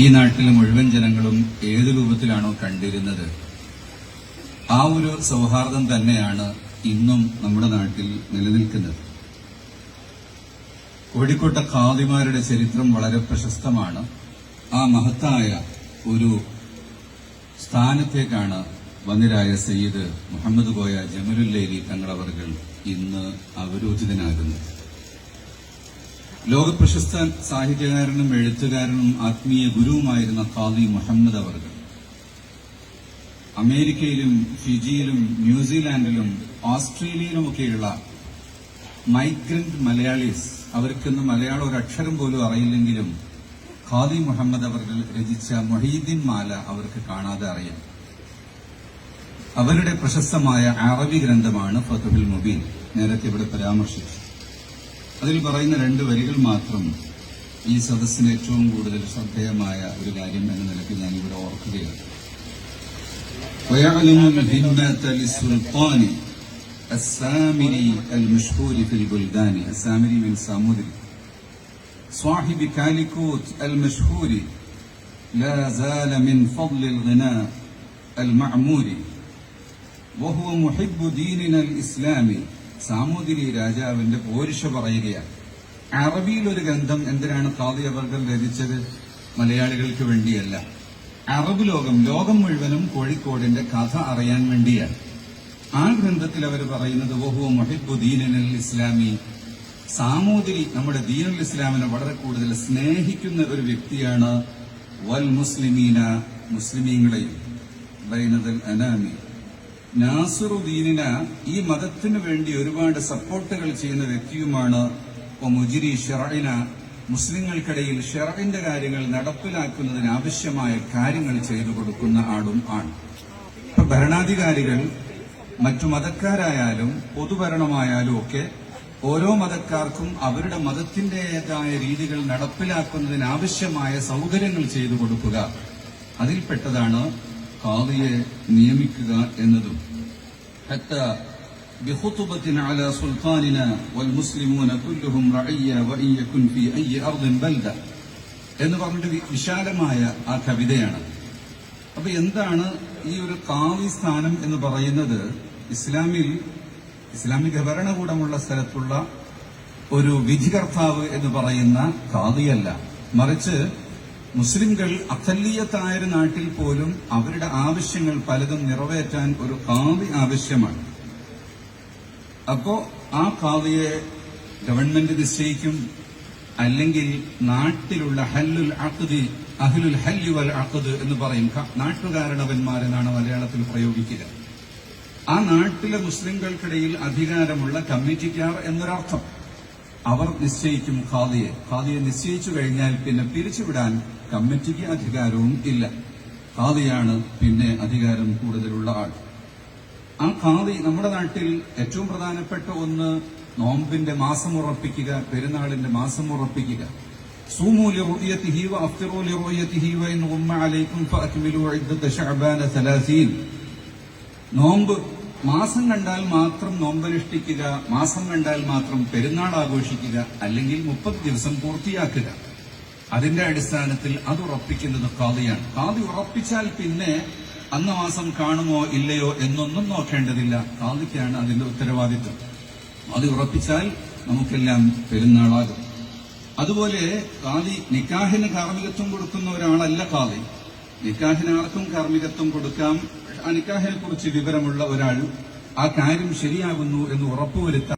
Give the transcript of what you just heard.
ഈ നാട്ടിലെ മുഴുവൻ ജനങ്ങളും ഏതു രൂപത്തിലാണോ കണ്ടിരുന്നത് ആ ഒരു സൗഹാർദ്ദം തന്നെയാണ് ഇന്നും നമ്മുടെ നാട്ടിൽ നിലനിൽക്കുന്നത്. കോഴിക്കോട്ടെ ഖാദിമാരുടെ ചരിത്രം വളരെ പ്രശസ്തമാണ്. ആ മഹത്തായ ഒരു സ്ഥാനത്തേക്കാണ് വന്നിരായ സയ്യിദ് മുഹമ്മദ് കോയ ജമലുല്ലൈലി തങ്ങളവർകൾ ഇന്ന് അവരോധിതനാകുന്നത്. ലോകപ്രശസ്ത സാഹിത്യകാരനും എഴുത്തുകാരനും ആത്മീയ ഗുരുവുമായിരുന്ന ഖാദി മുഹമ്മദ് അവർകൾ അമേരിക്കയിലും ഫിജിയിലും ന്യൂസിലാൻഡിലും ഓസ്ട്രേലിയയിലുമൊക്കെയുള്ള മൈഗ്രന്റ് മലയാളീസ്, അവർക്കൊന്ന് മലയാളം ഒരു അക്ഷരം പോലും അറിയില്ലെങ്കിലും ഖാദി മുഹമ്മദ് അവർകൾ രചിച്ച മൊഹീദ്ദീൻ മാല അവർക്ക് കാണാതെ അറിയാം. അവരുടെ പ്രശസ്തമായ അറബി ഗ്രന്ഥമാണ് ഫതുഹുൽ മുബീൻ, നേരത്തെ ഇവിടെ പരാമർശിച്ചു. അതിൽ പറയുന്ന 2 വരികൾ മാത്രം ഈ സദസ്സിന് ഏറ്റവും കൂടുതൽ ശ്രദ്ധേയമായ ഒരു കാര്യം എന്ന നിലയ്ക്ക് ഞാനിവിടെ ഓർക്കുകയാണ്. ويعلم الهمة للسلطان السامري المشهور في البلدان. السامري من سامودري صاحب كاليكوت المشهور لا زال من فضل الغناء المعمور وهو محب ديننا الإسلامي. സാമൂതിരി രാജാവിന്റെ പോരിഷ പറയുകയാണ്. അറബിയിൽ ഒരു ഗ്രന്ഥം എന്തിനാണ് ഖാദി അവർകൾ രചിച്ചത്? മലയാളികൾക്ക് വേണ്ടിയല്ല, അറബ് ലോകം മുഴുവനും കോഴിക്കോടിന്റെ കഥ അറിയാൻ വേണ്ടിയാണ്. ആ ഗ്രന്ഥത്തിൽ അവർ പറയുന്നത് വഹുവ മുഹിബ്ബു ദീനിനൽ ഇസ്ലാമി, സാമൂതിരി നമ്മുടെ ദീനുൽ ഇസ്ലാമിനെ വളരെ കൂടുതൽ സ്നേഹിക്കുന്ന ഒരു വ്യക്തിയാണ്. വൽ മുസ്ലിമീന, മുസ്ലിമീങ്ങളെയും ബൈനദൽ അനാമി നാസിറുദ്ദീനിന, ഈ മതത്തിനു വേണ്ടി ഒരുപാട് സപ്പോർട്ടുകൾ ചെയ്യുന്ന വ്യക്തിയുമാണ്. മുജിരി ഷറഇന, മുസ്ലിങ്ങൾക്കിടയിൽ ഷറഇന്റെ കാര്യങ്ങൾ നടപ്പിലാക്കുന്നതിന് ആവശ്യമായ കാര്യങ്ങൾ ചെയ്തു കൊടുക്കുന്ന ആളും ആണ്. ഇപ്പൊ ഭരണാധികാരികൾ മറ്റു മതക്കാരായാലും പൊതുഭരണമായാലും ഒക്കെ ഓരോ മതക്കാർക്കും അവരുടെ മതത്തിന്റേതായ രീതികൾ നടപ്പിലാക്കുന്നതിന് ആവശ്യമായ സൗകര്യങ്ങൾ ചെയ്തു കൊടുക്കുക, അതിൽപ്പെട്ടതാണ് ഖാദിയെ നിയമിക്കുക എന്നതും. حتى بخطبة على سلطاننا والمسلمون كلهم رعية وإن يكن في أي أرض بلدة എന്ന് പറഞ്ഞിട്ട് വിശാലമായ ആ കവിതയാണ്. അപ്പൊ എന്താണ് ഈ ഒരു ഖാദി സ്ഥാനം എന്ന് പറയുന്നത്? ഇസ്ലാമിക ഭരണകൂടമുള്ള സ്ഥലത്തുള്ള ഒരു വിധികർത്താവ് എന്ന് പറയുന്ന ഖാദിയല്ല, മറിച്ച് മുസ്ലിംകൾ അഖല്ലിയത്തായ നാട്ടിൽ പോലും അവരുടെ ആവശ്യങ്ങൾ പലതും നിറവേറ്റാൻ ഒരു ഖാദി ആവശ്യമാണ്. അപ്പോ ആ ഖാദിയെ ഗവൺമെന്റ് നിശ്ചയിക്കും, അല്ലെങ്കിൽ നാട്ടിലുള്ള ഹല്ലുൽ അഖ്ദി, അഹ്ലുൽ ഹല്ലി വൽ അഖ്ദ് എന്ന് പറയും, നാട്ടുകാരണവന്മാരെന്നാണ് മലയാളത്തിൽ പ്രയോഗിക്കുക. ആ നാട്ടിലെ മുസ്ലിംകൾക്കിടയിൽ അധികാരമുള്ള കമ്മിറ്റിക്കാർ എന്നൊരർത്ഥം. അവർ നിശ്ചയിക്കും ഖാദിയെ നിശ്ചയിച്ചു കഴിഞ്ഞാൽ പിന്നെ പിരിച്ചുവിടാൻ കമ്മിറ്റിക്ക് അധികാരവും ഇല്ല. ഖാദിയാണ് പിന്നെ അധികാരം കൂടുതലുള്ള ആൾ. ആ ഖാദി നമ്മുടെ നാട്ടിൽ ഏറ്റവും പ്രധാനപ്പെട്ട ഒന്ന് നോമ്പിന്റെ മാസം ഉറപ്പിക്കുക, പെരുന്നാളിന്റെ മാസം ഉറപ്പിക്കുക. സൂമൂ ലിറുയതിഹി വഅഫ്തിറൂ ലിറുയതിഹി വഇൻ ഗുമ്മ അലൈക്കും ഫഅക്മിലൂ ഇദ്ദത ശഅബാന 30. നോമ്പ് മാസം കണ്ടാൽ മാത്രം നോമ്പനുഷ്ഠിക്കുക, മാസം കണ്ടാൽ മാത്രം പെരുന്നാൾ ആഘോഷിക്കുക, അല്ലെങ്കിൽ 30 ദിവസം പൂർത്തിയാക്കുക. അതിന്റെ അടിസ്ഥാനത്തിൽ അത് ഉറപ്പിക്കുന്നത് ഖാദിയാണ്. ഖാദി ഉറപ്പിച്ചാൽ പിന്നെ അന്ന മാസം കാണുമോ ഇല്ലയോ എന്നൊന്നും നോക്കേണ്ടതില്ല, ഖാദിക്കാണ് അതിന്റെ ഉത്തരവാദിത്വം. അത് ഉറപ്പിച്ചാൽ നമുക്കെല്ലാം പെരുന്നാളാകും. അതുപോലെ ഖാദി നിക്കാഹിന് കാർമ്മികത്വം കൊടുക്കുന്ന ഒരാളല്ല ഖാദി. നിക്കാഹിന് ആർക്കും കാർമ്മികത്വം കൊടുക്കാം. ആ നിക്കാഹിനെ കുറിച്ച് വിവരമുള്ള ഒരാൾ ആ കാര്യം ശരിയാകുന്നു എന്ന് ഉറപ്പുവരുത്താൻ